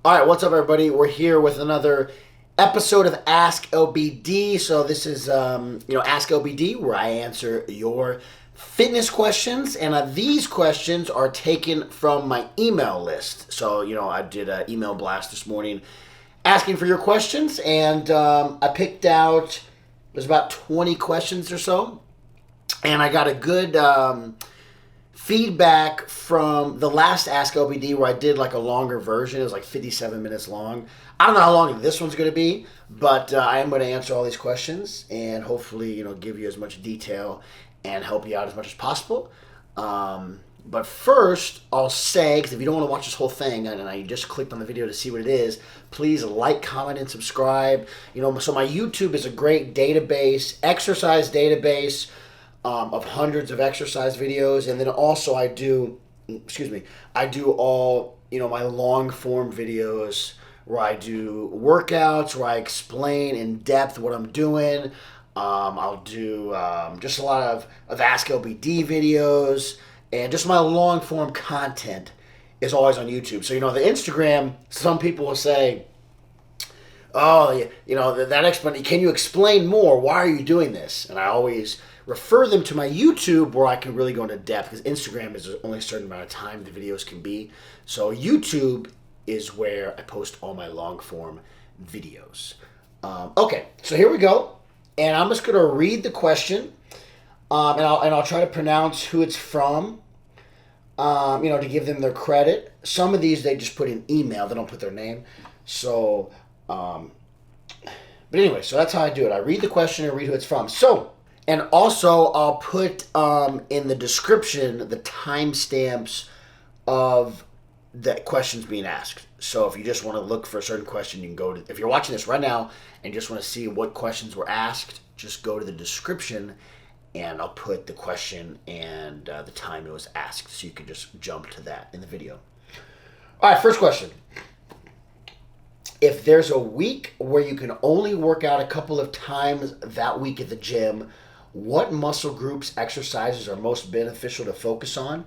All right, what's up, everybody? We're here with another episode of Ask LBD. So this is, Ask LBD, where I answer your fitness questions, and these questions are taken from my email list. So, I did an email blast this morning asking for your questions, and I picked out, there's about 20 questions or so, and I got a good feedback from the last Ask LBD where I did like a longer version. It was like 57 minutes long. I don't know how long this one's going to be, but I am going to answer all these questions and hopefully, give you as much detail and help you out as much as possible. But first, I'll say, because if you don't want to watch this whole thing and I just clicked on the video to see what it is, please like, comment, and subscribe. So my YouTube is a great database, exercise database, of hundreds of exercise videos, and then also I do all, my long form videos where I do workouts, where I explain in depth what I'm doing. I'll do just a lot of Ask LBD videos, and just my long form content is always on YouTube. So, the Instagram, some people will say, oh, that explanation, can you explain more? Why are you doing this? And I always refer them to my YouTube where I can really go into depth, because Instagram is only a certain amount of time the videos can be. So YouTube is where I post all my long form videos. Okay, so here we go. And I'm just going to read the question, and I'll try to pronounce who it's from, to give them their credit. Some of these they just put in email. They don't put their name. So, but anyway, so that's how I do it. I read the question and read who it's from. So, and also, I'll put in the description the timestamps of the questions being asked. So if you just want to look for a certain question, you can go to, if you're watching this right now and just want to see what questions were asked, just go to the description and I'll put the question and the time it was asked, so you can just jump to that in the video. All right, first question. If there's a week where you can only work out a couple of times that week at the gym, what muscle groups, exercises are most beneficial to focus on?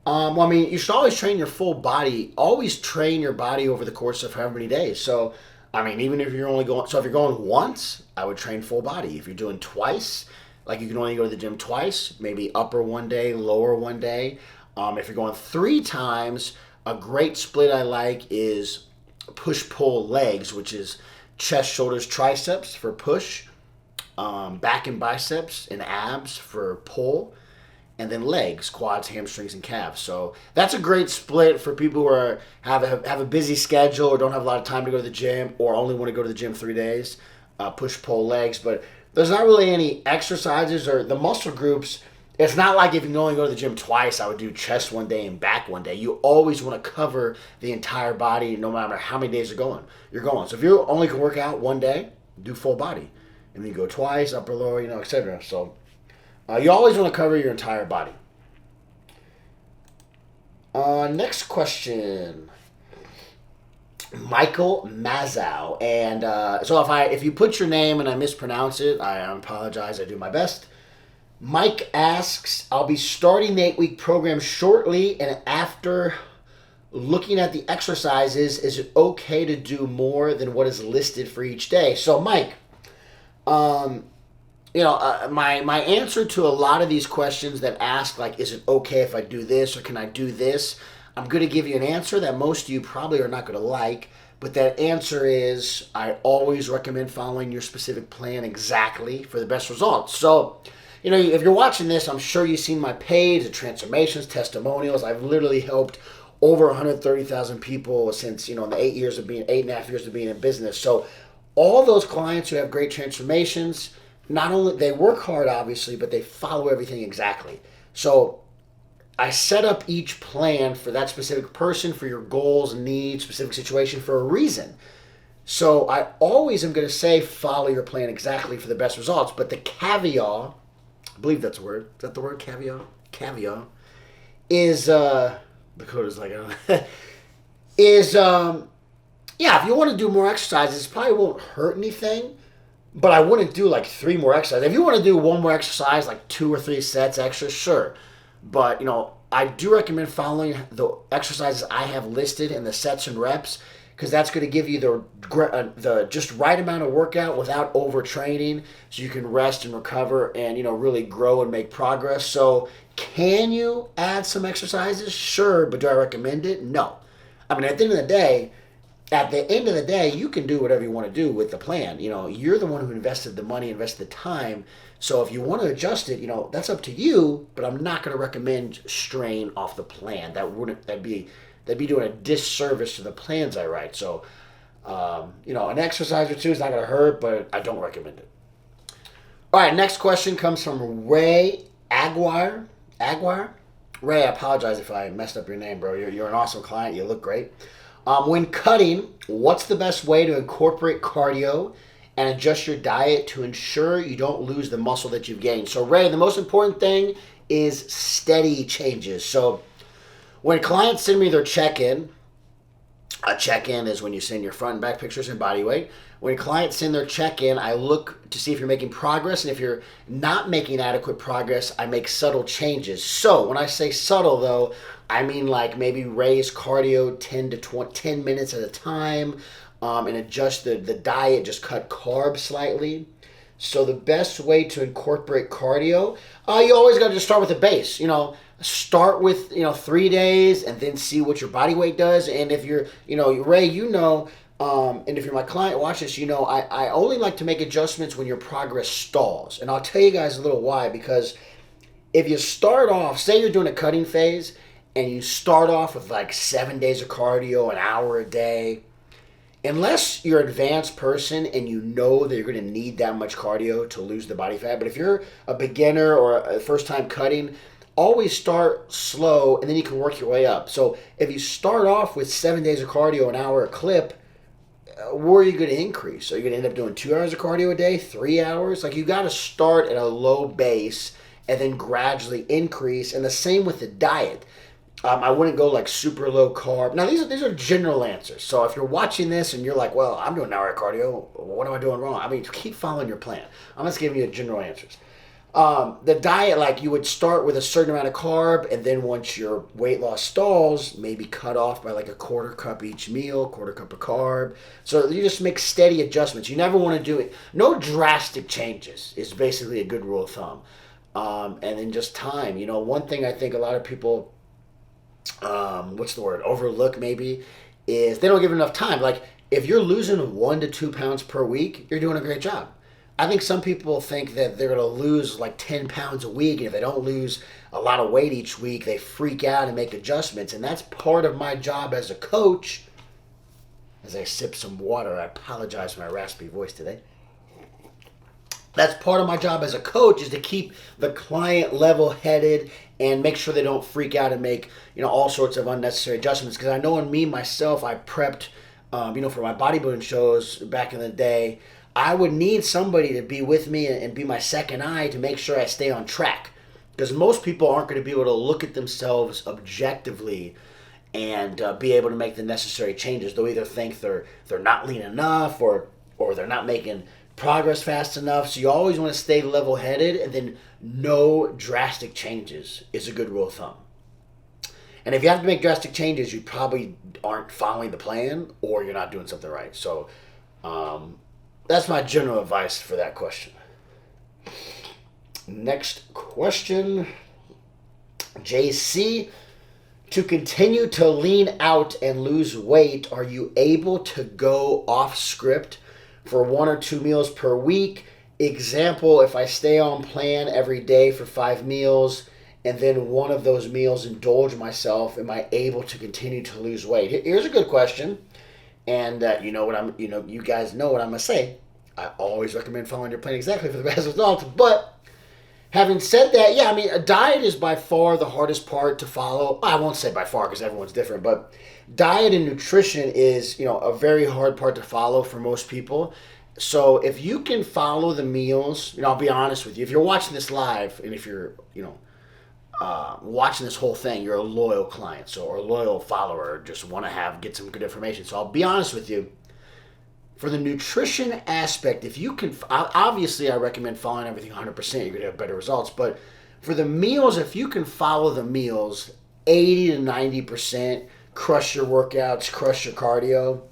You should always train your full body. Always train your body over the course of however many days. So, even if you're only going, so if you're going once, I would train full body. If you're doing twice, like you can only go to the gym twice, maybe upper one day, lower one day. If you're going 3 times, a great split I like is push-pull legs, which is chest, shoulders, triceps for push, back and biceps and abs for pull, and then legs, quads, hamstrings, and calves. So that's a great split for people who have a busy schedule or don't have a lot of time to go to the gym or only want to go to the gym 3 days. Push, pull, legs. But there's not really any exercises or the muscle groups. It's not like if you can only go to the gym twice, I would do chest one day and back one day. You always want to cover the entire body no matter how many days you're going. So if you only can work out one day, do full body. And then you go twice, upper, lower, etc. So you always want to cover your entire body. Next question. Michael Mazow. And so if you put your name and I mispronounce it, I apologize. I do my best. Mike asks, I'll be starting the 8-week program shortly, and after looking at the exercises, is it okay to do more than what is listed for each day? So, Mike, my answer to a lot of these questions that ask, like, is it okay if I do this or can I do this? I'm going to give you an answer that most of you probably are not going to like, but that answer is I always recommend following your specific plan exactly for the best results. So, if you're watching this, I'm sure you've seen my page, the transformations, testimonials. I've literally helped over 130,000 people since, in the 8.5 years of being in business. So all those clients who have great transformations, not only, they work hard, obviously, but they follow everything exactly. So I set up each plan for that specific person, for your goals, needs, specific situation for a reason. So I always am going to say follow your plan exactly for the best results. But the caveat, I believe that's a word. Is that the word, caveat? Caveat is, Dakota's like, if you want to do more exercises, it probably won't hurt anything, but I wouldn't do like 3 more exercises. If you want to do 1 more exercise, like 2 or 3 sets extra, sure. But, I do recommend following the exercises I have listed and the sets and reps, because that's going to give you the just right amount of workout without overtraining, so you can rest and recover and really grow and make progress. So can you add some exercises? Sure, but do I recommend it? No. I mean, at the end of the day, you can do whatever you want to do with the plan. You're the one who invested the money, invested the time. So if you want to adjust it, that's up to you. But I'm not going to recommend straying off the plan. That'd be doing a disservice to the plans I write. So, an exercise or two is not going to hurt, but I don't recommend it. All right, next question comes from Ray Aguirre. Ray, I apologize if I messed up your name, bro. You're an awesome client. You look great. When cutting, what's the best way to incorporate cardio and adjust your diet to ensure you don't lose the muscle that you've gained? So, Ray, the most important thing is steady changes. So, when clients send me their check-in, a check-in is when you send your front and back pictures and body weight. When clients send their check-in, I look to see if you're making progress, and if you're not making adequate progress, I make subtle changes. So when I say subtle, though, I mean like maybe raise cardio 10 minutes at a time, and adjust the diet, just cut carbs slightly. So the best way to incorporate cardio, you always got to just start with the base. Start with 3 days and then see what your body weight does. And if you're Ray, and if you're my client, watch this, I only like to make adjustments when your progress stalls. And I'll tell you guys a little why. Because if you start off, say you're doing a cutting phase and you start off with like 7 days of cardio, an hour a day, unless you're an advanced person and you know that you're going to need that much cardio to lose the body fat. But if you're a beginner or a first time cutting, always start slow and then you can work your way up. So if you start off with 7 days of cardio, an hour a clip, where are you going to increase? Are you going to end up doing 2 hours of cardio a day, 3 hours? Like, you got to start at a low base and then gradually increase. And the same with the diet. I wouldn't go like super low carb. Now, these are general answers. So if you're watching this and you're like, well, I'm doing an hour of cardio, what am I doing wrong? I mean, keep following your plan. I'm just giving you general answers. The diet, like, you would start with a certain amount of carb, and then once your weight loss stalls, maybe cut off by like a quarter cup each meal, quarter cup of carb. So you just make steady adjustments. You never want to do it. No drastic changes is basically a good rule of thumb. And then just time. One thing I think a lot of people, overlook maybe, is they don't give enough time. Like, if you're losing 1 to 2 pounds per week, you're doing a great job. I think some people think that they're going to lose like 10 pounds a week, and if they don't lose a lot of weight each week, they freak out and make adjustments. And that's part of my job as a coach. As I sip some water, I apologize for my raspy voice today. That's part of my job as a coach, is to keep the client level-headed and make sure they don't freak out and make all sorts of unnecessary adjustments. Because I know in me, myself, I prepped for my bodybuilding shows back in the day. I would need somebody to be with me and be my second eye to make sure I stay on track. Because most people aren't going to be able to look at themselves objectively and be able to make the necessary changes. They'll either think they're not lean enough or they're not making progress fast enough. So you always want to stay level-headed, and then no drastic changes is a good rule of thumb. And if you have to make drastic changes, you probably aren't following the plan or you're not doing something right. So that's my general advice for that question. Next question. JC, to continue to lean out and lose weight, are you able to go off script for 1 or 2 meals per week? Example, if I stay on plan every day for 5 meals and then one of those meals indulge myself, am I able to continue to lose weight? Here's a good question. And you guys know what I'm going to say. I always recommend following your plan exactly for the best results. But having said that, a diet is by far the hardest part to follow. I won't say by far because everyone's different, but diet and nutrition is, a very hard part to follow for most people. So if you can follow the meals, I'll be honest with you. If you're watching this live and if you're, watching this whole thing, you're a loyal client, or a loyal follower, just want to get some good information. So I'll be honest with you. For the nutrition aspect, if you can, obviously I recommend following everything 100%, you're going to have better results. But for the meals, if you can follow the meals 80 to 90%, crush your workouts, crush your cardio,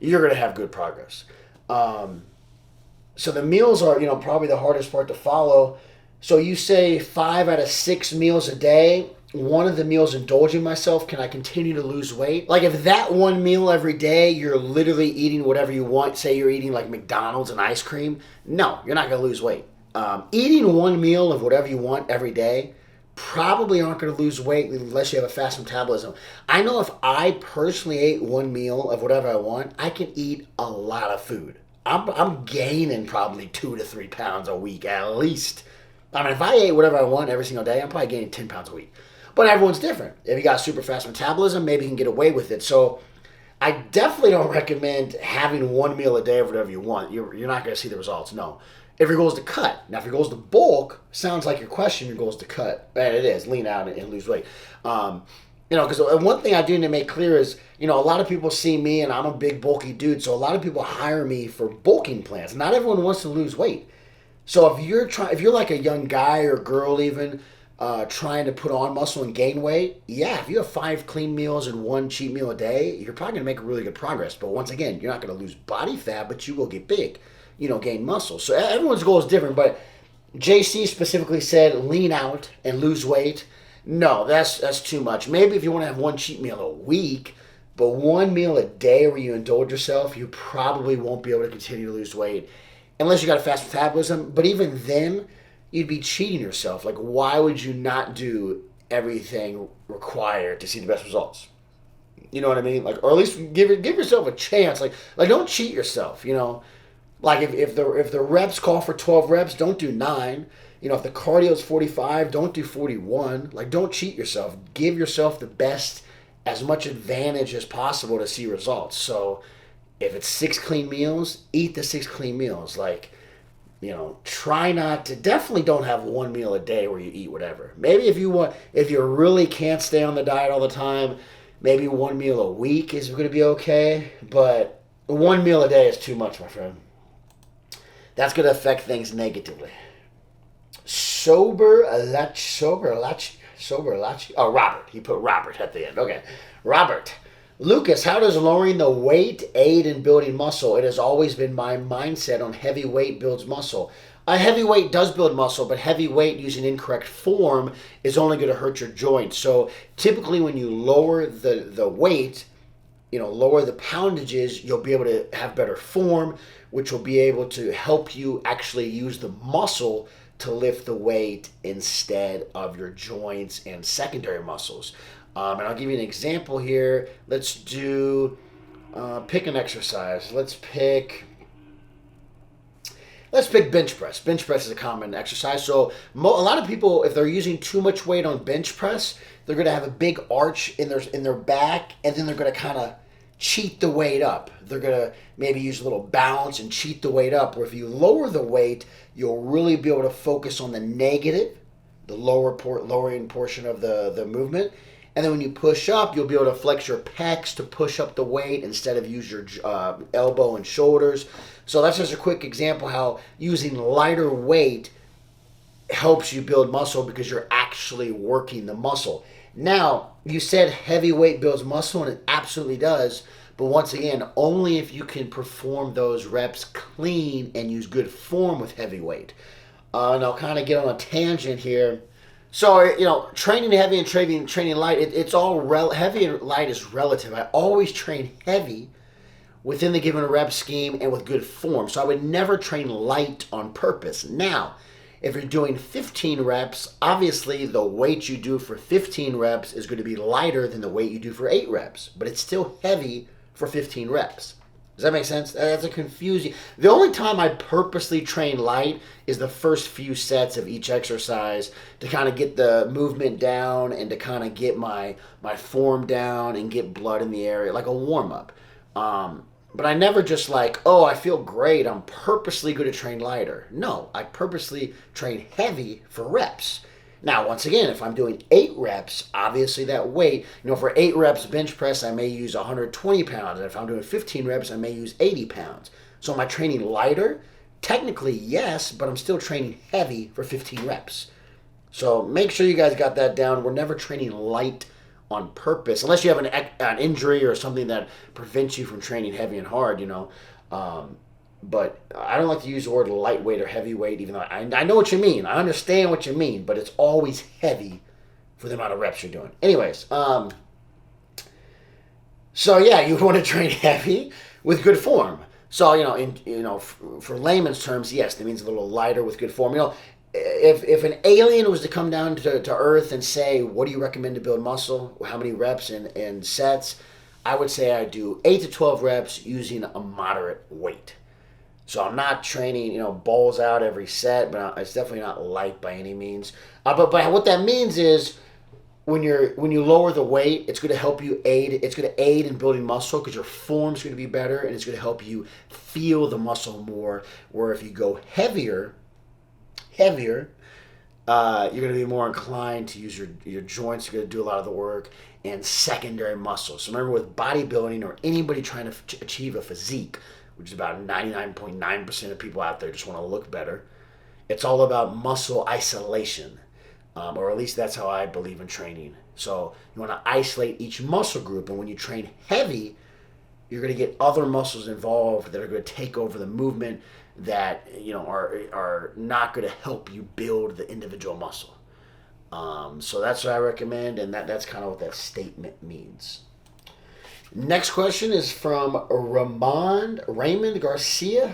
you're going to have good progress. So the meals are, probably the hardest part to follow. So you say 5 out of 6 meals a day. One of the meals indulging myself, can I continue to lose weight? Like if that one meal every day, you're literally eating whatever you want. Say you're eating like McDonald's and ice cream. No, you're not going to lose weight. Eating one meal of whatever you want every day, probably aren't going to lose weight unless you have a fast metabolism. I know if I personally ate one meal of whatever I want, I can eat a lot of food. I'm gaining probably 2 to 3 pounds a week at least. I mean, if I ate whatever I want every single day, I'm probably gaining 10 pounds a week. But everyone's different. If you got super fast metabolism, maybe you can get away with it. So I definitely don't recommend having one meal a day of whatever you want. You're not going to see the results. No. If your goal is to cut. Now, if your goal is to bulk, sounds like your question, your goal is to cut. And it is. Lean out and lose weight. Because one thing I do need to make clear is, a lot of people see me and I'm a big bulky dude. So a lot of people hire me for bulking plans. Not everyone wants to lose weight. So if you're like a young guy or girl even, trying to put on muscle and gain weight, yeah, if you have 5 clean meals and 1 cheat meal a day, you're probably going to make really good progress. But once again, you're not going to lose body fat, but you will get big, gain muscle. So everyone's goal is different, but JC specifically said lean out and lose weight. No, that's too much. Maybe if you want to have 1 cheat meal a week, but 1 meal a day where you indulge yourself, you probably won't be able to continue to lose weight unless you got a fast metabolism. But even then, you'd be cheating yourself. Like, why would you not do everything required to see the best results? You know what I mean? Like, or at least give yourself a chance. Like don't cheat yourself. Like if the reps call for 12 reps, don't do 9. If the cardio is 45, don't do 41. Like, don't cheat yourself. Give yourself the best, as much advantage as possible to see results. So if it's 6 clean meals, eat the 6 clean meals. Like, try not to, definitely don't have 1 meal a day where you eat whatever. Maybe if you really can't stay on the diet all the time, maybe 1 meal a week is going to be okay. But 1 meal a day is too much, my friend. That's going to affect things negatively. Sober Alachi. Oh, Robert. He put Robert at the end. Okay. Robert. Lucas, how does lowering the weight aid in building muscle? It has always been my mindset on heavy weight builds muscle. A heavy weight does build muscle, but heavy weight using incorrect form is only going to hurt your joints. So typically when you lower the weight, lower the poundages, you'll be able to have better form, which will be able to help you actually use the muscle to lift the weight instead of your joints and secondary muscles. And I'll give you an example here. Let's do, pick an exercise. Let's pick bench press. Bench press is a common exercise. So a lot of people, if they're using too much weight on bench press, they're going to have a big arch in their back, and then they're going to kind of cheat the weight up. They're going to maybe use a little balance and cheat the weight up. Where if you lower the weight, you'll really be able to focus on the negative, the lowering portion of the movement. And then when you push up, you'll be able to flex your pecs to push up the weight instead of use your elbow and shoulders. So that's just a quick example how using lighter weight helps you build muscle because you're actually working the muscle. Now, you said heavy weight builds muscle, and it absolutely does. But once again, only if you can perform those reps clean and use good form with heavy weight. And I'll kind of get on a tangent here. So, training heavy and training light, it's all heavy and light is relative. I always train heavy within the given rep scheme and with good form. So I would never train light on purpose. Now, if you're doing 15 reps, obviously the weight you do for 15 reps is going to be lighter than the weight you do for 8 reps, but it's still heavy for 15 reps. Does that make sense? That's a confusing. The only time I purposely train light is the first few sets of each exercise to kind of get the movement down and to kind of get my form down and get blood in the area, like a warm-up. But I never just I feel great, I'm purposely going to train lighter. No, I purposely train heavy for reps. Now, once again, if I'm doing 8 reps, obviously that weight, for 8 reps bench press, I may use 120 pounds. And if I'm doing 15 reps, I may use 80 pounds. So am I training lighter? Technically, yes, but I'm still training heavy for 15 reps. So make sure you guys got that down. We're never training light on purpose, unless you have an injury or something that prevents you from training heavy and hard, but I don't like to use the word lightweight or heavyweight, even though I know what you mean. I understand what you mean, but it's always heavy for the amount of reps you're doing. Anyways, so yeah, you want to train heavy with good form. So for layman's terms, yes, that means a little lighter with good form. If an alien was to come down to Earth and say, what do you recommend to build muscle? How many reps and sets? I would say I do 8 to 12 reps using a moderate weight. So I'm not training, balls out every set, but it's definitely not light by any means. But what that means is when you lower the weight, it's going to help you aid. It's going to aid in building muscle because your form's going to be better, and it's going to help you feel the muscle more. Where if you go heavier, you're going to be more inclined to use your joints. You're going to do a lot of the work and secondary muscles. So remember, with bodybuilding or anybody trying to achieve a physique, which is about 99.9% of people out there just want to look better, it's all about muscle isolation. Or at least that's how I believe in training. So you want to isolate each muscle group, and when you train heavy, you're going to get other muscles involved that are going to take over the movement that are not going to help you build the individual muscle. So that's what I recommend, and that's kind of what that statement means. Next question is from Raymond Garcia.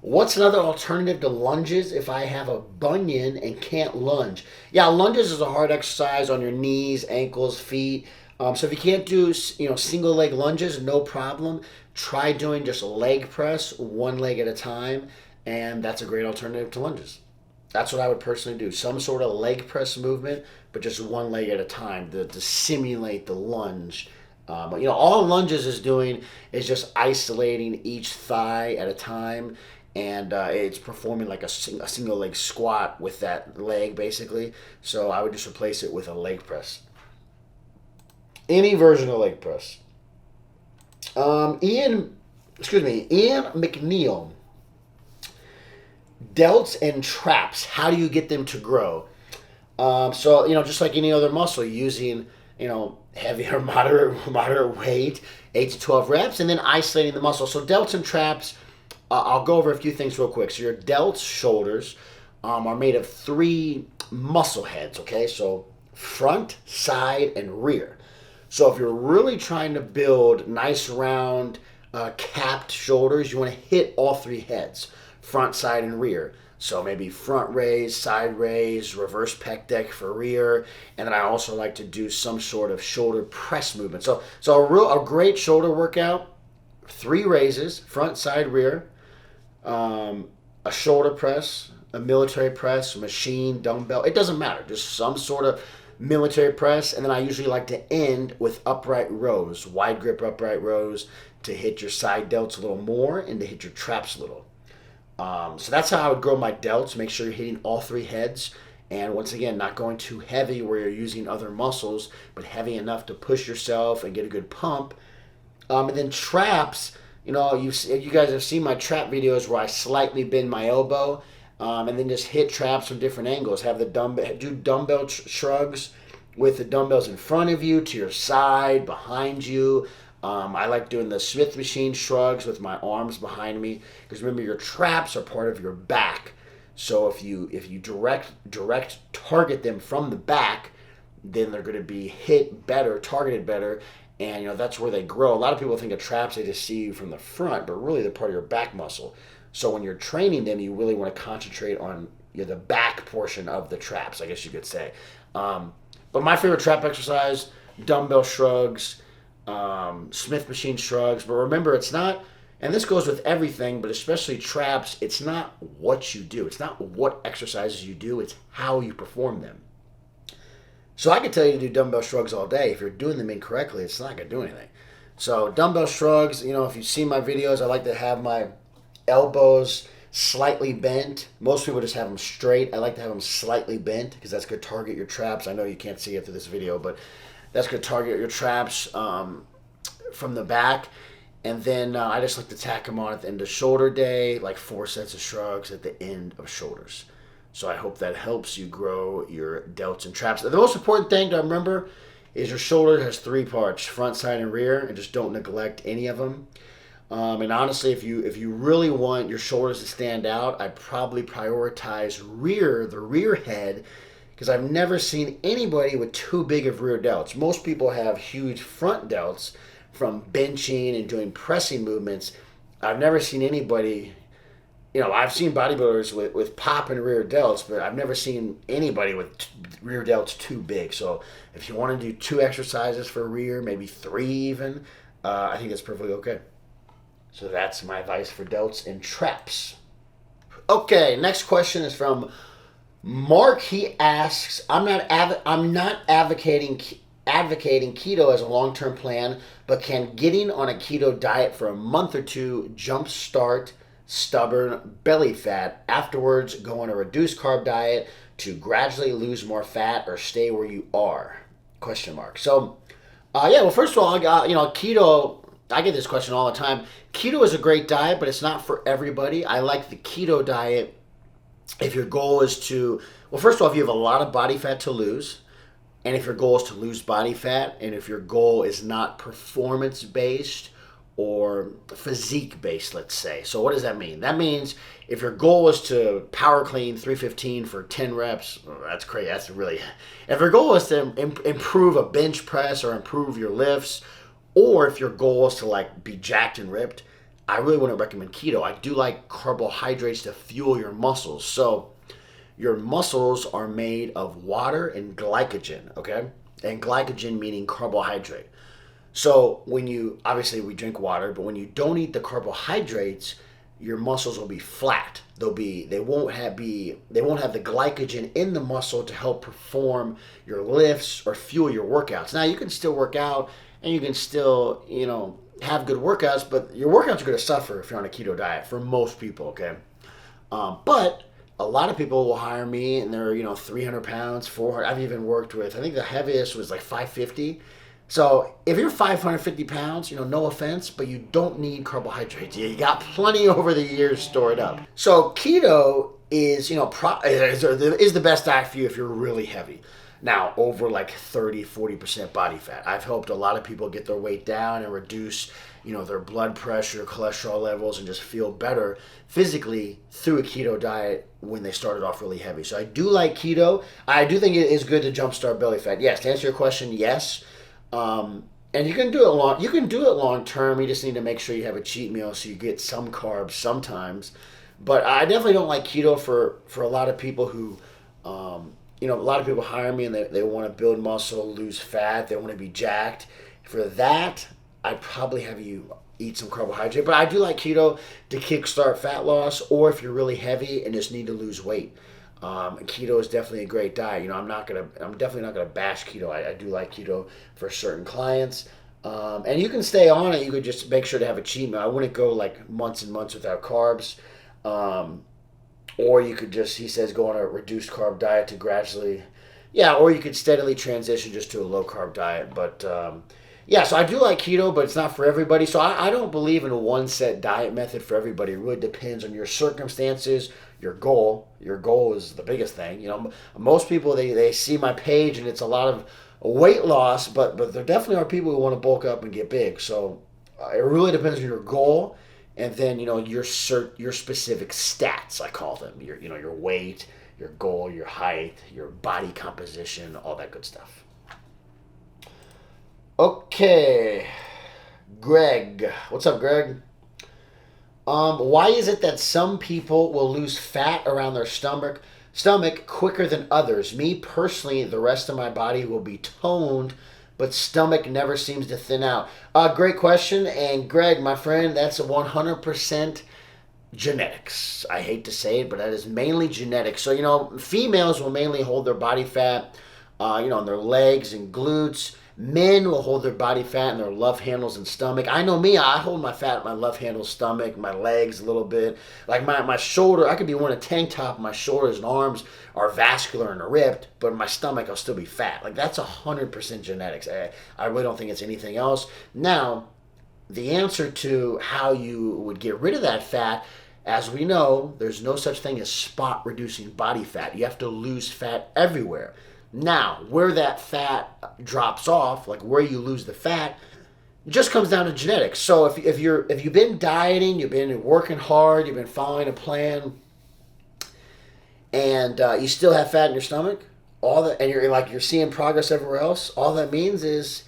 What's another alternative to lunges if I have a bunion and can't lunge? Yeah, lunges is a hard exercise on your knees, ankles, feet. So if you can't do single leg lunges, no problem. Try doing just leg press, one leg at a time, and that's a great alternative to lunges. That's what I would personally do. Some sort of leg press movement, but just one leg at a time to simulate the lunge. All lunges is doing is just isolating each thigh at a time. And it's performing like a single leg squat with that leg, basically. So I would just replace it with a leg press. Any version of leg press. Ian McNeil. Delts and traps. How do you get them to grow? Just like any other muscle, using heavy or moderate weight, 8 to 12 reps, and then isolating the muscle. So delts and traps. I'll go over a few things real quick. So your delts, shoulders, are made of 3 muscle heads, okay? So front, side, and rear. So if you're really trying to build nice, round, capped shoulders, you want to hit all 3 heads, front, side, and rear. So maybe front raise, side raise, reverse pec deck for rear, and then I also like to do some sort of shoulder press movement. So a great shoulder workout, 3 raises, front, side, rear, a shoulder press, a military press, machine, dumbbell. It doesn't matter. Just some sort of military press. And then I usually like to end with upright rows, wide grip upright rows to hit your side delts a little more and to hit your traps a little. So that's how I would grow my delts. Make sure you're hitting all 3 heads. And once again, not going too heavy where you're using other muscles, but heavy enough to push yourself and get a good pump. And then traps. You guys have seen my trap videos where I slightly bend my elbow and then just hit traps from different angles. Have the dumbbell shrugs with the dumbbells in front of you, to your side, behind you. I like doing the Smith machine shrugs with my arms behind me because remember, your traps are part of your back. So if you direct target them from the back, then they're going to be hit better, targeted better. And that's where they grow. A lot of people think of traps, they just see you from the front, but really they're part of your back muscle. So when you're training them, you really want to concentrate on the back portion of the traps, I guess you could say. But my favorite trap exercise, dumbbell shrugs, Smith machine shrugs. But remember, it's not, and this goes with everything, but especially traps, it's not what you do. It's not what exercises you do, it's how you perform them. So I could tell you to do dumbbell shrugs all day. If you're doing them incorrectly, it's not going to do anything. So dumbbell shrugs, if you've seen my videos, I like to have my elbows slightly bent. Most people just have them straight. I like to have them slightly bent because that's going to target your traps. I know you can't see it through this video, but that's going to target your traps from the back. And then I just like to tack them on at the end of shoulder day, like 4 sets of shrugs at the end of shoulders. So I hope that helps you grow your delts and traps. The most important thing to remember is your shoulder has three parts, front, side, and rear, and just don't neglect any of them. And honestly, if you really want your shoulders to stand out, I'd probably prioritize the rear head, because I've never seen anybody with too big of rear delts. Most people have huge front delts from benching and doing pressing movements. I've never seen anybody, I've seen bodybuilders with pop and rear delts, but I've never seen anybody with rear delts too big. So if you want to do 2 exercises for rear, maybe 3 even, I think that's perfectly okay. So that's my advice for delts and traps. Okay, next question is from Mark. He asks, I'm not advocating keto as a long-term plan, but can getting on a keto diet for a month or 2 jumpstart stubborn belly fat, afterwards go on a reduced carb diet to gradually lose more fat or stay where you are? Question mark. So, well, first of all, I got, keto, I get this question all the time. Keto is a great diet, but it's not for everybody. I like the keto diet if your goal is to, well, first of all, if you have a lot of body fat to lose, and if your goal is to lose body fat, and if your goal is not performance-based or physique-based, let's say. So what does that mean? That means if your goal is to power clean 315 for 10 reps, that's crazy. That's really, if your goal is to improve a bench press or improve your lifts, or if your goal is to be jacked and ripped, I really wouldn't recommend keto. I do like carbohydrates to fuel your muscles. So your muscles are made of water and glycogen, okay? And glycogen meaning carbohydrate. So obviously we drink water, but when you don't eat the carbohydrates, your muscles will be flat. They won't have the glycogen in the muscle to help perform your lifts or fuel your workouts. Now you can still work out and you can still, have good workouts, but your workouts are going to suffer if you're on a keto diet for most people, okay? But a lot of people will hire me and they're, 300 pounds, 400. I've even worked with, I think the heaviest was 550. So if you're 550 pounds, no offense, but you don't need carbohydrates. You got plenty over the years stored up. So keto is, is the best diet for you if you're really heavy. Now, over 30, 40% body fat. I've helped a lot of people get their weight down and reduce, their blood pressure, cholesterol levels, and just feel better physically through a keto diet when they started off really heavy. So I do like keto. I do think it is good to jumpstart belly fat. Yes, to answer your question, yes. And you can do it long term. You just need to make sure you have a cheat meal so you get some carbs sometimes. But I definitely don't like keto for a lot of people who, a lot of people hire me and they want to build muscle, lose fat, they want to be jacked. For that, I'd probably have you eat some carbohydrate. But I do like keto to kickstart fat loss, or if you're really heavy and just need to lose weight. Keto is definitely a great diet. I'm definitely not gonna bash keto. I do like keto for certain clients. And you can stay on it. You could just make sure to have a cheat meal. I wouldn't go months and months without carbs. Or you could just, he says, go on a reduced carb diet to gradually, or you could steadily transition just to a low carb diet. But so I do like keto, but it's not for everybody. So I don't believe in a one set diet method for everybody. It really depends on your circumstances, your goal. Your goal is the biggest thing. Most people, they see my page and it's a lot of weight loss, but there definitely are people who want to bulk up and get big. So it really depends on your goal. And then, your specific stats, I call them. Your weight, your goal, your height, your body composition, all that good stuff. Okay. Greg. What's up, Greg? Why is it that some people will lose fat around their stomach quicker than others? Me personally, the rest of my body will be toned, but stomach never seems to thin out. Great question. And Greg, my friend, that's 100% genetics. I hate to say it, but that is mainly genetics. So, females will mainly hold their body fat, on their legs and glutes. Men will hold their body fat in their love handles and stomach. I know me, I hold my fat in my love handle, stomach, my legs a little bit. My shoulder, I could be wearing a tank top, my shoulders and arms are vascular and ripped, but my stomach, I'll still be fat. That's 100% genetics. I really don't think it's anything else. Now, the answer to how you would get rid of that fat, as we know, there's no such thing as spot reducing body fat. You have to lose fat everywhere. Now, where that fat drops off, like where you lose the fat, it just comes down to genetics. So if you've been dieting, you've been working hard, you've been following a plan, and you still have fat in your stomach, and you're seeing progress everywhere else, all that means is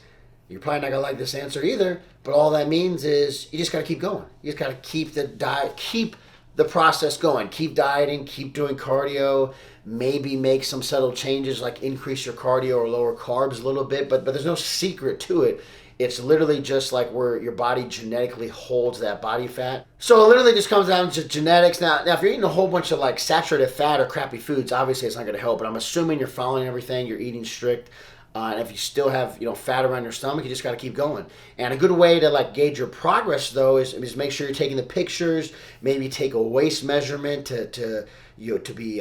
you're probably not gonna like this answer either. But all that means is you just gotta keep going. You just gotta keep the diet, keep the process going. Keep dieting, keep doing cardio. Maybe make some subtle changes like increase your cardio or lower carbs a little bit. But there's no secret to it. It's literally just like where your body genetically holds that body fat. So it literally just comes down to genetics. Now if you're eating a whole bunch of like saturated fat or crappy foods, obviously it's not going to help. But I'm assuming you're following everything, you're eating strict. And if you still have fat around your stomach, you just got to keep going. And a good way to like gauge your progress though is make sure you're taking the pictures. Maybe take a waist measurement to be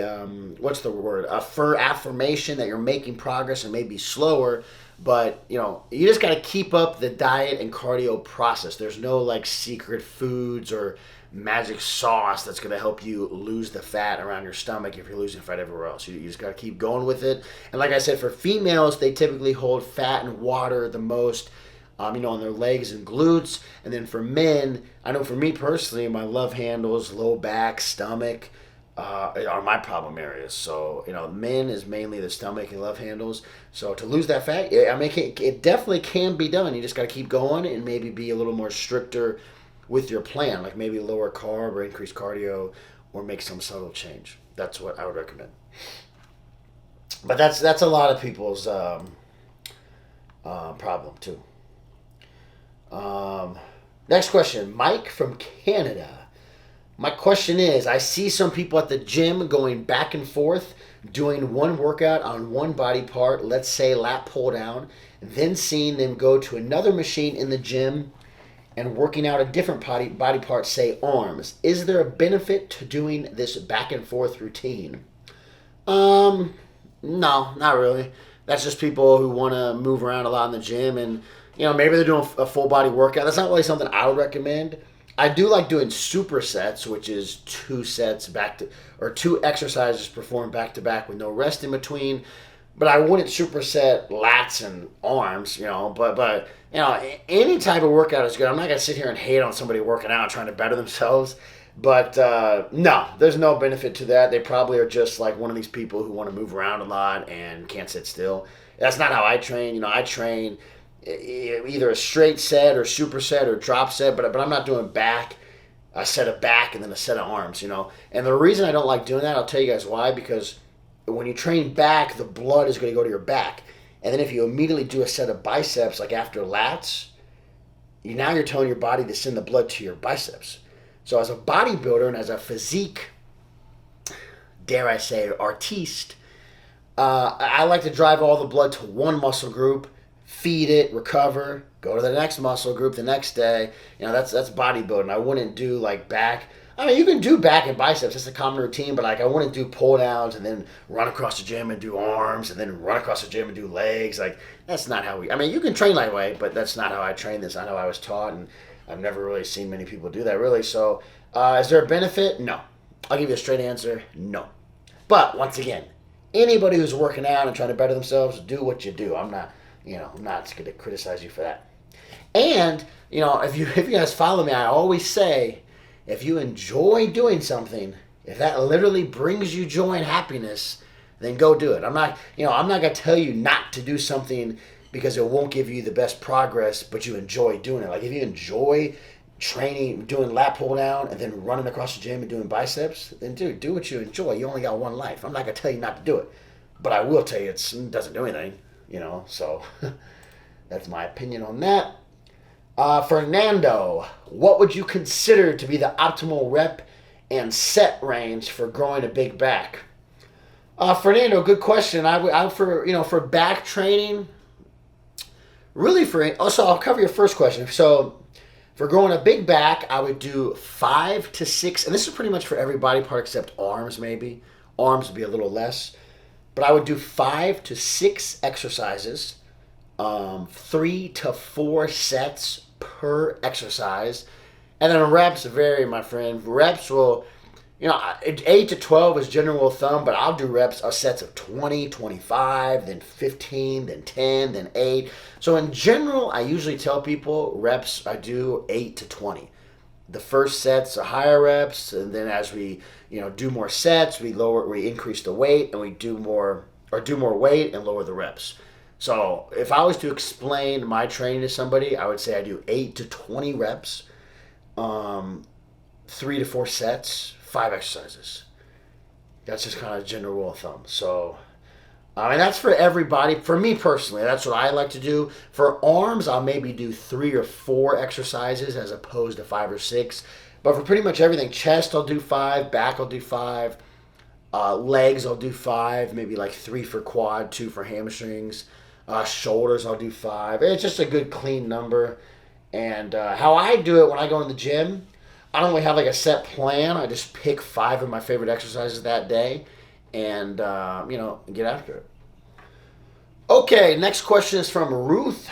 what's the word, affirmation that you're making progress and maybe slower. But you just got to keep up the diet and cardio process. There's no like secret foods or magic sauce that's going to help you lose the fat around your stomach if you're losing fat everywhere else. You just got to keep going with it. And like I said, for females, they typically hold fat and water the most, on their legs and glutes. And then for men, I know for me personally, my love handles, low back, stomach, are my problem areas. So, men is mainly the stomach and love handles. So to lose that fat, it definitely can be done. You just got to keep going and maybe be a little more stricter with your plan, like maybe lower carb or increase cardio or make some subtle change. That's what I would recommend. But that's a lot of people's problem too. Next question, Mike from Canada. My question is, I see some people at the gym going back and forth, doing one workout on one body part, let's say lat pull down, then seeing them go to another machine in the gym and working out a different body part, say arms. Is there a benefit to doing this back and forth routine? No, not really. That's just people who want to move around a lot in the gym and, maybe they're doing a full body workout. That's not really something I would recommend. I do like doing supersets, which is two exercises performed back to back with no rest in between. But I wouldn't superset lats and arms, but any type of workout is good. I'm not gonna sit here and hate on somebody working out and trying to better themselves. But no, there's no benefit to that. They probably are just like one of these people who want to move around a lot and can't sit still. That's not how I train. I train either a straight set or superset or drop set, but I'm not doing a set of back and then a set of arms, And the reason I don't like doing that, I'll tell you guys why, because when you train back, the blood is going to go to your back. And then if you immediately do a set of biceps, like after lats, you're telling your body to send the blood to your biceps. So as a bodybuilder and as a physique, dare I say, artiste, I like to drive all the blood to one muscle group, feed it, recover, go to the next muscle group the next day. That's bodybuilding. I wouldn't do like back. I mean, you can do back and biceps. It's a common routine, but like I wouldn't do pull downs and then run across the gym and do arms and then run across the gym and do legs. Like that's not how you can train that way, but that's not how I train this. I know I was taught, and I've never really seen many people do that really. So is there a benefit? No. I'll give you a straight answer. No. But once again, anybody who's working out and trying to better themselves, do what you do. I'm not going to criticize you for that. And, if you guys follow me, I always say, if you enjoy doing something, if that literally brings you joy and happiness, then go do it. I'm not going to tell you not to do something because it won't give you the best progress, but you enjoy doing it. Like if you enjoy training, doing lat pull down, and then running across the gym and doing biceps, then dude, do what you enjoy. You only got one life. I'm not going to tell you not to do it, but I will tell you it doesn't do anything. So that's my opinion on that. Fernando, what would you consider to be the optimal rep and set range for growing a big back? Fernando, good question. For back training, really also I'll cover your first question. So for growing a big back, I would do 5 to 6, and this is pretty much for every body part except arms maybe. Arms would be a little less. But I would do 5 to 6 exercises, 3 to 4 sets per exercise. And then reps vary, my friend. Reps will, 8 to 12 is general thumb, but I'll do reps, sets of 20, 25, then 15, then 10, then 8. So in general, I usually tell people reps, I do 8 to 20. The first sets are higher reps, and then as we, do more sets, we increase the weight, and we do more weight and lower the reps. So if I was to explain my training to somebody, I would say I do 8 to 20 reps, 3 to 4 sets, 5 exercises. That's just kind of a general rule of thumb. So, and that's for everybody. For me personally, that's what I like to do. For arms, I'll maybe do 3 or 4 exercises as opposed to 5 or 6. But for pretty much everything, chest I'll do 5, back I'll do 5, legs I'll do 5, maybe like 3 for quad, 2 for hamstrings. Shoulders I'll do 5. It's just a good clean number. And how I do it when I go in the gym, I don't really have like a set plan. I just pick 5 of my favorite exercises that day and, get after it. Okay, next question is from Ruth.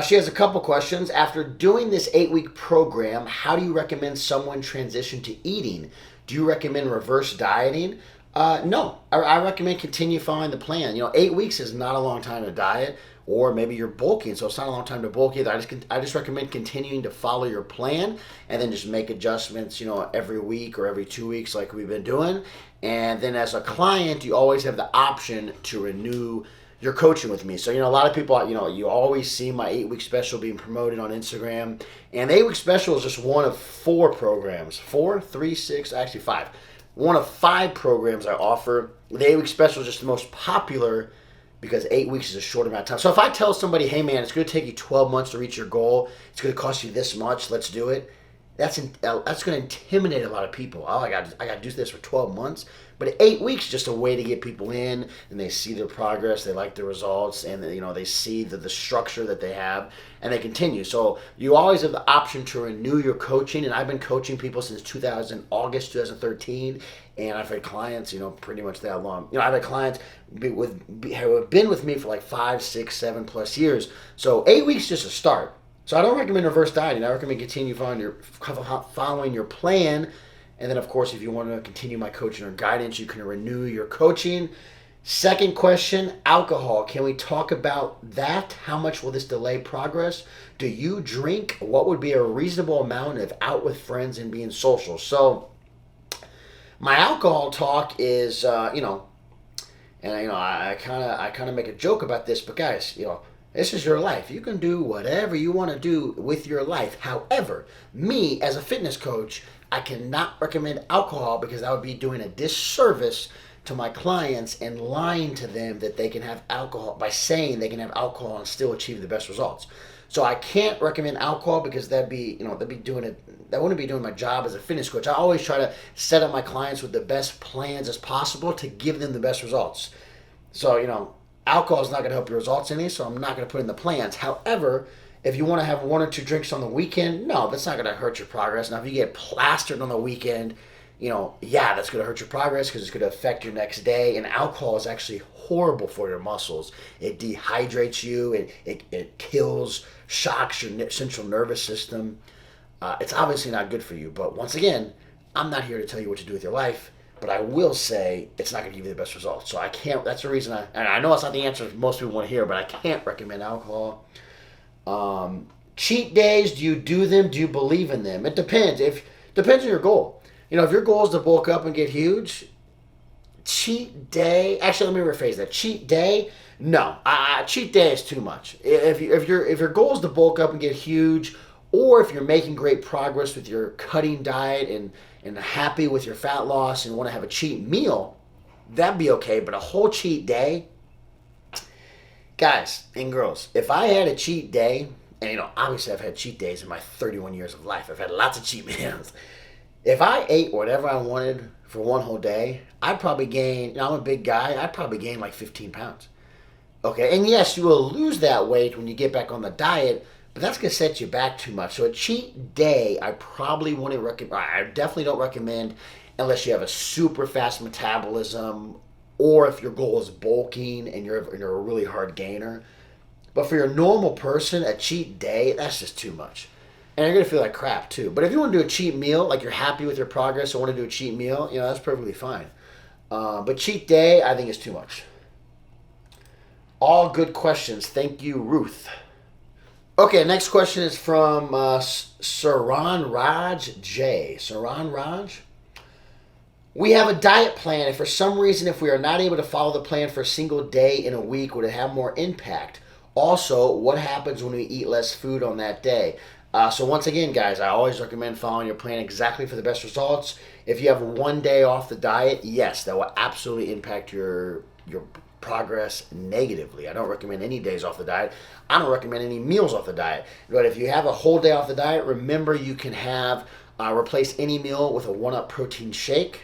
She has a couple questions. After doing this 8-week program, how do you recommend someone transition to eating? Do you recommend reverse dieting? No, I recommend continue following the plan. 8 weeks is not a long time to diet, or maybe you're bulking, so it's not a long time to bulk either. I just recommend continuing to follow your plan, and then just make adjustments, every week or every 2 weeks, like we've been doing. And then as a client, you always have the option to renew your coaching with me. So, a lot of people, you always see my 8-week special being promoted on Instagram, and the 8-week special is just one of 4 programs. 4, 3, 6, actually 5. One of 5 programs I offer. The 8-week special is just the most popular because 8 weeks is a short amount of time. So if I tell somebody, hey man, it's going to take you 12 months to reach your goal, it's going to cost you this much, let's do it, that's going to intimidate a lot of people. Oh, I got to do this for 12 months. But 8 weeks is just a way to get people in, and they see their progress, they like the results, and they see the structure that they have, and they continue. So you always have the option to renew your coaching, and I've been coaching people since August 2013, and I've had clients, pretty much that long. I've had clients who have been with me for like 5, 6, 7 plus years. So 8 weeks is just a start. So I don't recommend reverse dieting. I recommend continue following your plan. And then, of course, if you want to continue my coaching or guidance, you can renew your coaching. Second question, alcohol. Can we talk about that? How much will this delay progress? Do you drink? What would be a reasonable amount of out with friends and being social? So my alcohol talk is, I kind of make a joke about this, but guys, this is your life. You can do whatever you want to do with your life. However, me as a fitness coach, I cannot recommend alcohol because that would be doing a disservice to my clients and lying to them that they can have alcohol by saying they can have alcohol and still achieve the best results. So I can't recommend alcohol because that wouldn't be doing my job as a fitness coach. I always try to set up my clients with the best plans as possible to give them the best results. So, alcohol is not going to help your results any, so I'm not going to put in the plans. However, if you want to have 1 or 2 drinks on the weekend, no, that's not going to hurt your progress. Now, if you get plastered on the weekend, that's going to hurt your progress because it's going to affect your next day. And alcohol is actually horrible for your muscles. It dehydrates you. It kills, shocks your central nervous system. It's obviously not good for you. But once again, I'm not here to tell you what to do with your life. But I will say it's not going to give you the best results. So I can't. That's the reason and I know it's not the answer most people want to hear, but I can't recommend alcohol. Cheat days, do you do them? Do you believe in them? It depends. Depends on your goal. If your goal is to bulk up and get huge, cheat day. Actually, let me rephrase that. Cheat day, no. Cheat day is too much. If your goal is to bulk up and get huge, or if you're making great progress with your cutting diet and happy with your fat loss and want to have a cheat meal, that'd be okay. But a whole cheat day. Guys and girls, if I had a cheat day, and obviously I've had cheat days in my 31 years of life. I've had lots of cheat meals. If I ate whatever I wanted for one whole day, I'd probably gain, I'm a big guy, I'd probably gain like 15 pounds. Okay, and yes, you will lose that weight when you get back on the diet, but that's going to set you back too much. So a cheat day, I probably wouldn't recommend, I definitely don't recommend unless you have a super fast metabolism or if your goal is bulking and you're a really hard gainer. But for your normal person, a cheat day, that's just too much. and you're gonna feel like crap too. But if you want to do a cheat meal, like you're happy with your progress and want to do a cheat meal, that's perfectly fine. But cheat day, I think is too much. All good questions. Thank you, Ruth. Okay, next question is from Saran Raj J. Saran Raj? We have a diet plan, and for some reason, if we are not able to follow the plan for a single day in a week, would it have more impact? Also, what happens when we eat less food on that day? So once again, guys, I always recommend following your plan exactly for the best results. If you have one day off the diet, yes, that will absolutely impact your progress negatively. I don't recommend any days off the diet. I don't recommend any meals off the diet. But if you have a whole day off the diet, remember you can have replace any meal with a 1-Up protein shake,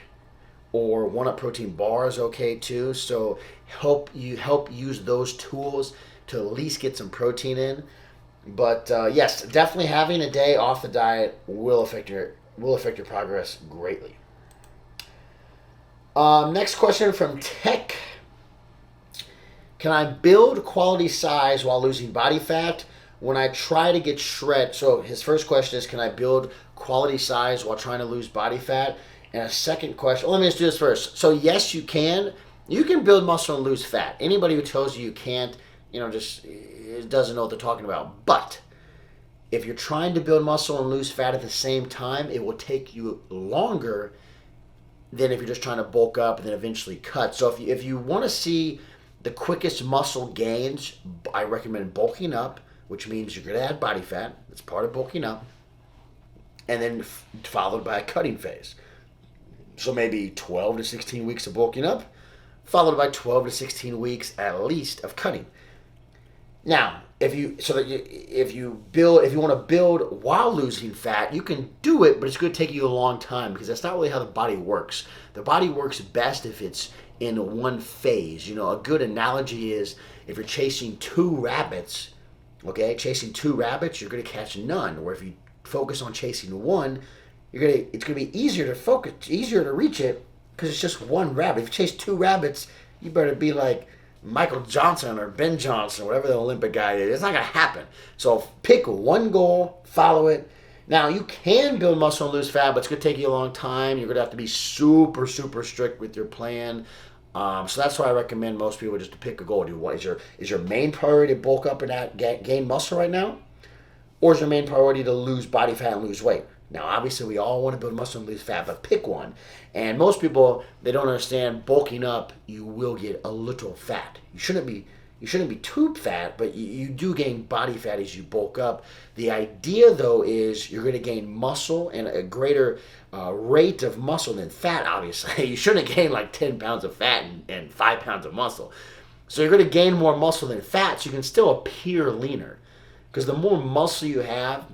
or 1-Up protein bar is okay too. So help use those tools to at least get some protein in. But yes, definitely having a day off the diet will affect your progress greatly. Next question from Tech. Can I build quality size while losing body fat when I try to get shred? So his first question is, can I build quality size while trying to lose body fat? And a second question, let me just do this first. So yes, you can. You can build muscle and lose fat. Anybody who tells you can't, just doesn't know what they're talking about. But if you're trying to build muscle and lose fat at the same time, it will take you longer than if you're just trying to bulk up and then eventually cut. So if you want to see the quickest muscle gains, I recommend bulking up, which means you're going to add body fat. That's part of bulking up. And then followed by a cutting phase. So maybe 12 to 16 weeks of bulking up, followed by 12 to 16 weeks at least of cutting. Now, if you want to build while losing fat, you can do it, but it's going to take you a long time because that's not really how the body works. The body works best if it's in one phase. A good analogy is if you're chasing two rabbits, you're going to catch none. Or if you focus on chasing one, it's gonna be easier to reach it because it's just one rabbit. If you chase two rabbits, you better be like Michael Johnson or Ben Johnson, whatever the Olympic guy is. It's not gonna happen. So pick one goal, follow it. Now you can build muscle and lose fat, but it's gonna take you a long time. You're gonna have to be super, super strict with your plan. So that's why I recommend most people just to pick a goal. Is your main priority to bulk up and gain muscle right now, or is your main priority to lose body fat and lose weight? Now, obviously, we all want to build muscle and lose fat, but pick one. And most people, they don't understand bulking up, you will get a little fat. You shouldn't be too fat, but you do gain body fat as you bulk up. The idea, though, is you're going to gain muscle and a greater rate of muscle than fat, obviously. You shouldn't gain like 10 pounds of fat and 5 pounds of muscle. So you're going to gain more muscle than fat, so you can still appear leaner. Because the more muscle you have,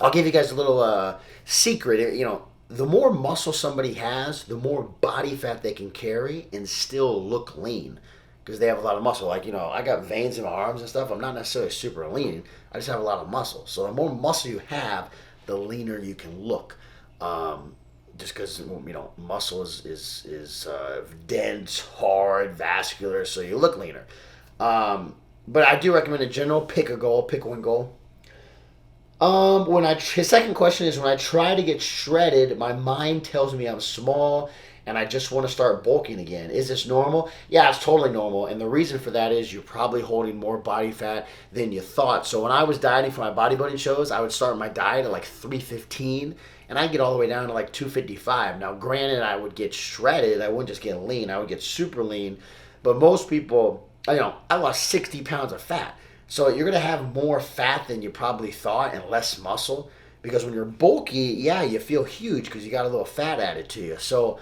I'll give you guys a little secret. The more muscle somebody has, the more body fat they can carry and still look lean because they have a lot of muscle. Like, I got veins in my arms and stuff. I'm not necessarily super lean. I just have a lot of muscle. So the more muscle you have, the leaner you can look. Just because, muscle is dense, hard, vascular, so you look leaner. But I do recommend in general, pick one goal. His second question is, when I try to get shredded, my mind tells me I'm small and I just want to start bulking again. Is this normal? Yeah, it's totally normal. And the reason for that is you're probably holding more body fat than you thought. So when I was dieting for my bodybuilding shows, I would start my diet at like 315 and I'd get all the way down to like 255. Now, granted, I would get shredded. I wouldn't just get lean. I would get super lean. But most people, I lost 60 pounds of fat. So you're going to have more fat than you probably thought and less muscle because when you're bulky, yeah, you feel huge because you got a little fat added to you. So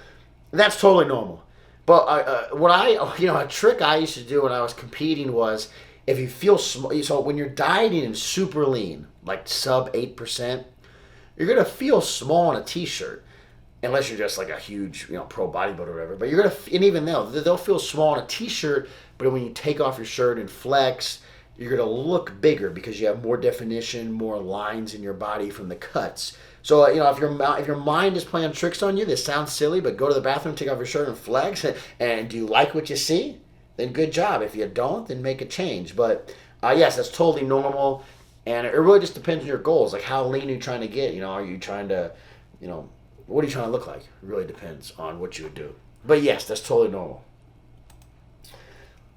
that's totally normal. But a trick I used to do when I was competing was if you feel small, so when you're dieting and super lean, like sub 8%, you're going to feel small in a t-shirt. Unless you're just like a huge, pro bodybuilder or whatever. But and even they'll feel small in a t-shirt, but when you take off your shirt and flex, you're going to look bigger because you have more definition, more lines in your body from the cuts. So, if your mind is playing tricks on you, this sounds silly, but go to the bathroom, take off your shirt and flex, and do you like what you see? Then good job. If you don't, then make a change. But, yes, that's totally normal. And it really just depends on your goals. Like, how lean are you trying to get? Are you trying to, what are you trying to look like? It really depends on what you would do. But yes, that's totally normal.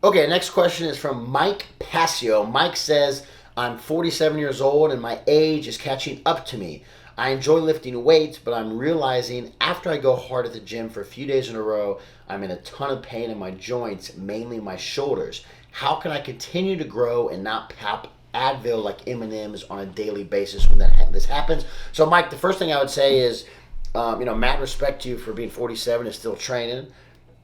Okay, next question is from Mike Passio. Mike says, I'm 47 years old and my age is catching up to me. I enjoy lifting weights, but I'm realizing after I go hard at the gym for a few days in a row, I'm in a ton of pain in my joints, mainly my shoulders. How can I continue to grow and not pop Advil like M&Ms on a daily basis when this happens? So, Mike, the first thing I would say is, mad respect to you for being 47 and still training.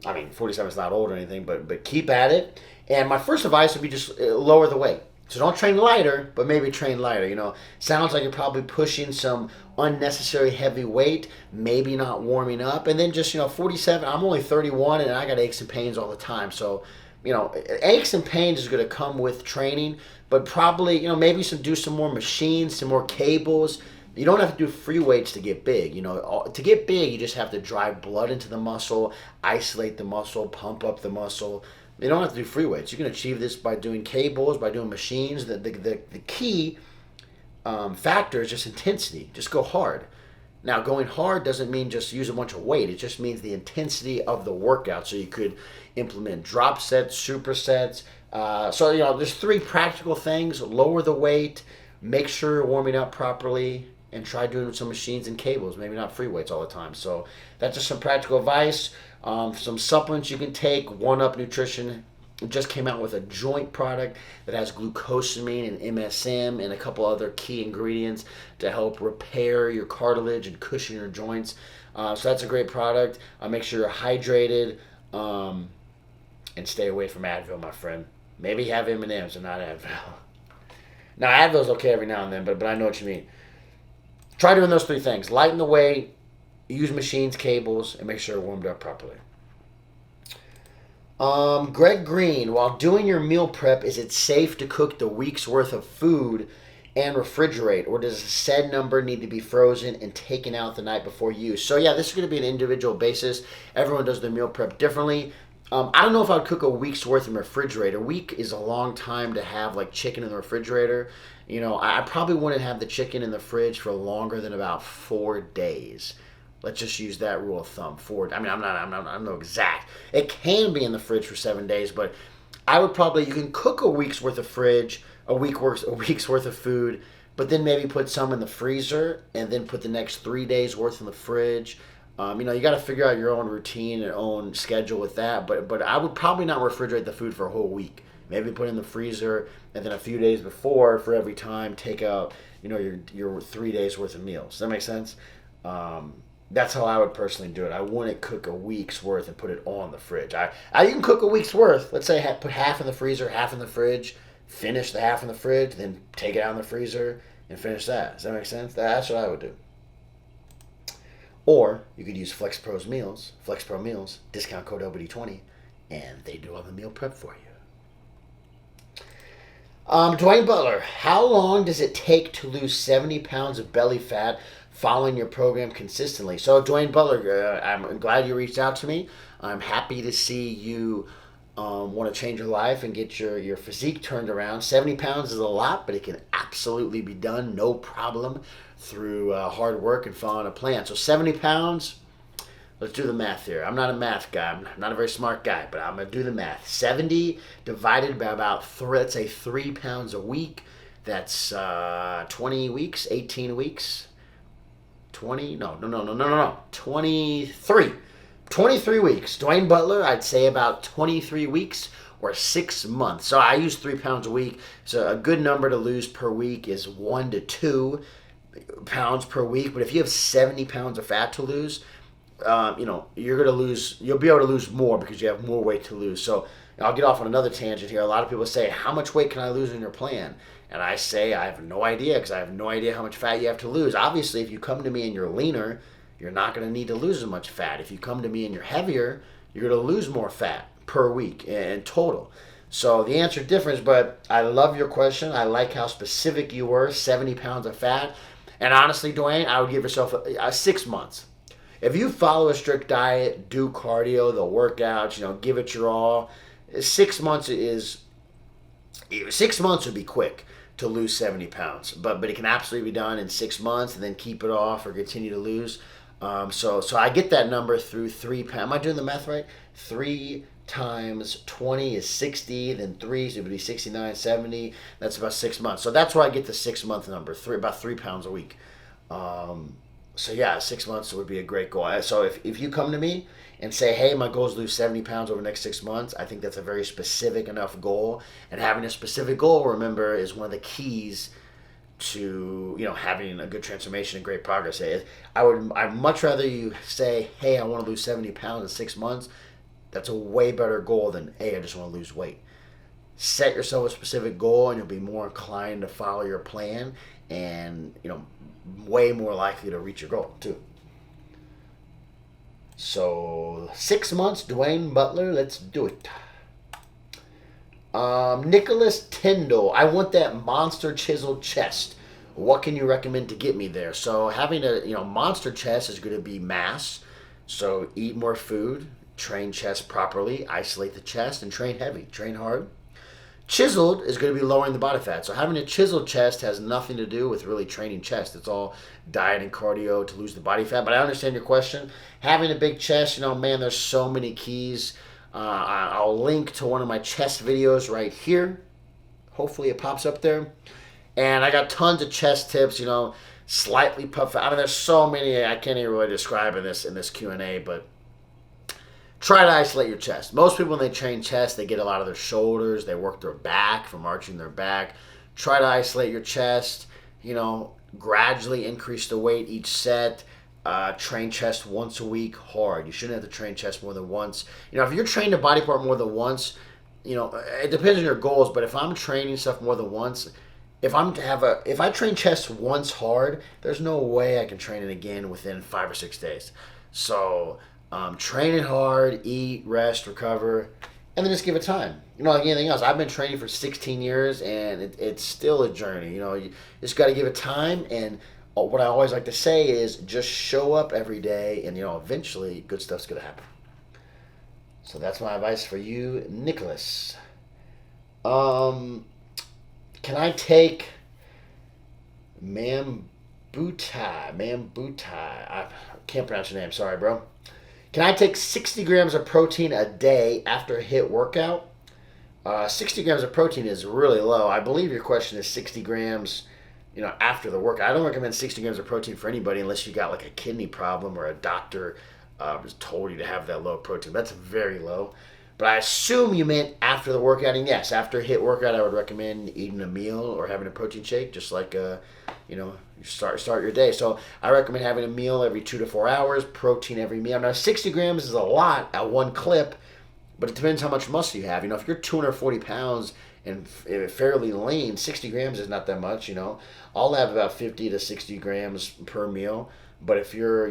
I mean, 47 is not old or anything, but keep at it. And my first advice would be just lower the weight. So don't train lighter, but maybe train lighter. Sounds like you're probably pushing some unnecessary heavy weight, maybe not warming up. And then just, 47, I'm only 31 and I got aches and pains all the time. So, aches and pains is going to come with training, but probably, maybe do some more machines, some more cables. You don't have to do free weights to get big. To get big, you just have to drive blood into the muscle, isolate the muscle, pump up the muscle. You don't have to do free weights. You can achieve this by doing cables, by doing machines. The key factor is just intensity. Just go hard. Now, going hard doesn't mean just use a bunch of weight. It just means the intensity of the workout. So you could implement drop sets, supersets. There's 3 practical things. Lower the weight, make sure you're warming up properly, and try doing some machines and cables, maybe not free weights all the time. So that's just some practical advice. Some supplements you can take. One Up Nutrition just came out with a joint product that has glucosamine and MSM and a couple other key ingredients to help repair your cartilage and cushion your joints. So that's a great product. Make sure you're hydrated and stay away from Advil, my friend. Maybe have M&Ms and not Advil. Now, Advil's okay every now and then, but I know what you mean. Try doing those 3 things. Lighten the weight, use machines, cables, and make sure you're warmed up properly. Greg Green, while doing your meal prep, is it safe to cook the week's worth of food and refrigerate, or does a said number need to be frozen and taken out the night before use? So yeah, this is going to be an individual basis. Everyone does their meal prep differently. I don't know if I would cook a week's worth in refrigerator. A week is a long time to have like chicken in the refrigerator. I probably wouldn't have the chicken in the fridge for longer than about 4 days. Let's just use that rule of thumb. 4. I mean, I'm no exact. It can be in the fridge for 7 days, but I would probably, you can cook a week's worth of a week's worth of food, but then maybe put some in the freezer and then put the next 3 days worth in the fridge. You got to figure out your own routine and own schedule with that. But I would probably not refrigerate the food for a whole week. Maybe put it in the freezer, and then a few days before, for every time, take out your 3 days worth of meals. Does that make sense? That's how I would personally do it. I wouldn't cook a week's worth and put it on the fridge. You can cook a week's worth. Let's say put half in the freezer, half in the fridge. Finish the half in the fridge, then take it out in the freezer and finish that. Does that make sense? That's what I would do. Or you could use FlexPro Meals, discount code OBD20, and they do all the meal prep for you. Dwayne Butler, how long does it take to lose 70 pounds of belly fat following your program consistently? So Dwayne Butler, I'm glad you reached out to me. I'm happy to see you want to change your life and get your physique turned around. 70 pounds is a lot, but it can absolutely be done, no problem, through hard work and following a plan. So 70 pounds, let's do the math here. I'm not a math guy. I'm not a very smart guy, but I'm going to do the math. 70 divided by about, let's say, 3 pounds a week. That's 20 weeks, 18 weeks. 20? No. 23. 23 weeks. Dwayne Butler, I'd say about 23 weeks or 6 months. So I use 3 pounds a week. So a good number to lose per week is 1 to 2 pounds per week. But if you have 70 pounds of fat to lose, you're going to lose, you'll be able to lose more because you have more weight to lose. So I'll get off on another tangent here. A lot of people say, how much weight can I lose in your plan? And I say, I have no idea, because I have no idea how much fat you have to lose. Obviously, if you come to me and you're leaner, you're not going to need to lose as much fat. If you come to me and you're heavier, you're going to lose more fat per week in total. So the answer differs, but I love your question. I like how specific you were, 70 pounds of fat. And honestly, Dwayne, I would give yourself 6 months. If you follow a strict diet, do cardio, the workouts, give it your all, 6 months would be quick. to lose 70 pounds. But it can absolutely be done in 6 months and then keep it off or continue to lose. So I get that number through 3 pounds. Am I doing the math right? 3 times 20 is 60, then 3, so it would be 69, 70. That's about 6 months. So that's where I get the 6 month number, about 3 pounds a week. So yeah, 6 months would be a great goal. So if you come to me and say, hey, my goal is to lose 70 pounds over the next 6 months, I think that's a very specific enough goal. And having a specific goal, remember, is one of the keys to having a good transformation and great progress. I'd much rather you say, hey, I want to lose 70 pounds in 6 months. That's a way better goal than, hey, I just want to lose weight. Set yourself a specific goal and you'll be more inclined to follow your plan and way more likely to reach your goal too. So 6 months, Dwayne Butler, let's do it. Nicholas Tyndall, I want that monster chiseled chest. What can you recommend to get me there? So having a monster chest is going to be mass. So eat more food, train chest properly, isolate the chest, and train heavy, train hard. Chiseled is going to be lowering the body fat. So having a chiseled chest has nothing to do with really training chest. It's all diet and cardio to lose the body fat. But I understand your question. Having a big chest, man, there's so many keys. I'll link to one of my chest videos right here. Hopefully it pops up there. And I got tons of chest tips, slightly puff. I mean, there's so many I can't even really describe in this Q&A, but try to isolate your chest. Most people, when they train chest, they get a lot of their shoulders. They work their back from arching their back. Try to isolate your chest. Gradually increase the weight each set. Train chest once a week hard. You shouldn't have to train chest more than once. If you're training a body part more than once, it depends on your goals. But if I'm training stuff more than once, if I train chest once hard, there's no way I can train it again within 5 or 6 days. So train it hard, eat, rest, recover, and then just give it time. Like anything else, I've been training for 16 years, and it's still a journey. You just got to give it time. And what I always like to say is just show up every day, and eventually good stuff's gonna happen. So that's my advice for you, Nicholas. Can I take Mambutai? I can't pronounce your name. Sorry, bro. Can I take 60 grams of protein a day after a HIIT workout? 60 grams of protein is really low. I believe your question is 60 grams, after the workout. I don't recommend 60 grams of protein for anybody unless you got like a kidney problem or a doctor was told you to have that low protein. That's very low. But I assume you meant after the workout. And yes, after a HIIT workout, I would recommend eating a meal or having a protein shake, just like you start your day. So I recommend having a meal every 2 to 4 hours, protein every meal. Now 60 grams is a lot at one clip, but it depends how much muscle you have. If you're 240 pounds and fairly lean, 60 grams is not that much. I'll have about 50 to 60 grams per meal. But if you're,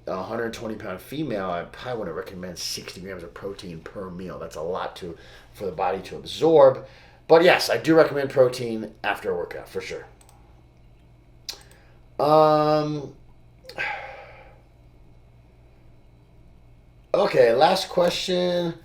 a 120-pound female, I probably wouldn't recommend 60 grams of protein per meal. That's a lot for the body to absorb. But yes, I do recommend protein after a workout for sure. Okay, last question.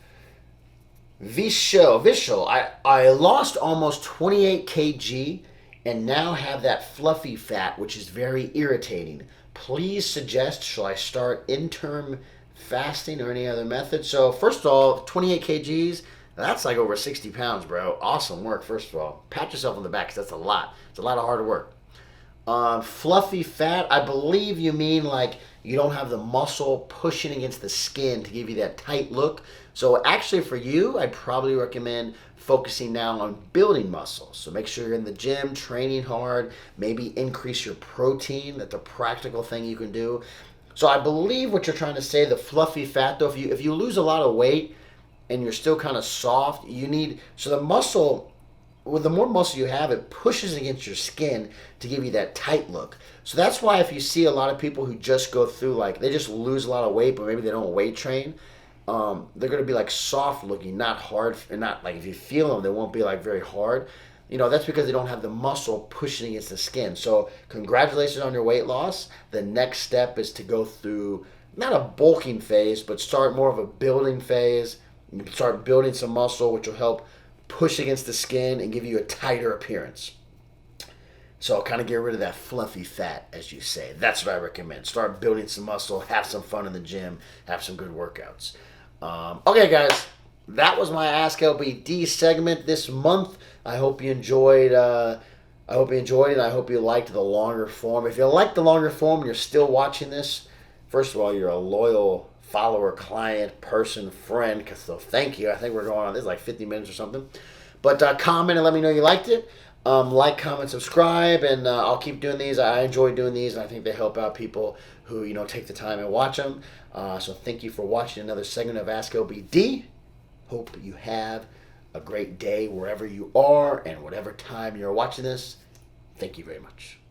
Vishal, I lost almost 28 kg and now have that fluffy fat, which is very irritating. Please suggest, shall I start interim fasting or any other method? So first of all, 28 kgs, that's like over 60 pounds, bro. Awesome work, first of all. Pat yourself on the back, because that's a lot. It's a lot of hard work. Fluffy fat, I believe you mean like you don't have the muscle pushing against the skin to give you that tight look. So actually for you, I'd probably recommend focusing now on building muscle. So make sure you're in the gym, training hard, maybe increase your protein. That's a practical thing you can do. So I believe what you're trying to say, the fluffy fat though, if you lose a lot of weight and you're still kind of soft, so the muscle, the more muscle you have, it pushes against your skin to give you that tight look. So that's why if you see a lot of people who just go through, like, they just lose a lot of weight, but maybe they don't weight train, they're going to be like soft looking, not hard, and not like, if you feel them, they won't be like very hard. That's because they don't have the muscle pushing against the skin. So congratulations on your weight loss. The next step is to go through, not a bulking phase, but start more of a building phase. You can start building some muscle, which will help push against the skin and give you a tighter appearance. So kind of get rid of that fluffy fat, as you say. That's what I recommend. Start building some muscle, have some fun in the gym, have some good workouts. Okay, guys, that was my Ask LBD segment this month. I hope you enjoyed. I hope you enjoyed it. I hope you liked the longer form. If you like the longer form and you're still watching this, first of all, you're a loyal follower, client, person, friend. So thank you. I think we're going on. This is like 50 minutes or something. But comment and let me know you liked it. Like, comment, subscribe, and I'll keep doing these. I enjoy doing these, and I think they help out people who take the time and watch them. So thank you for watching another segment of Ask LBD. Hope you have a great day wherever you are and whatever time you're watching this. Thank you very much.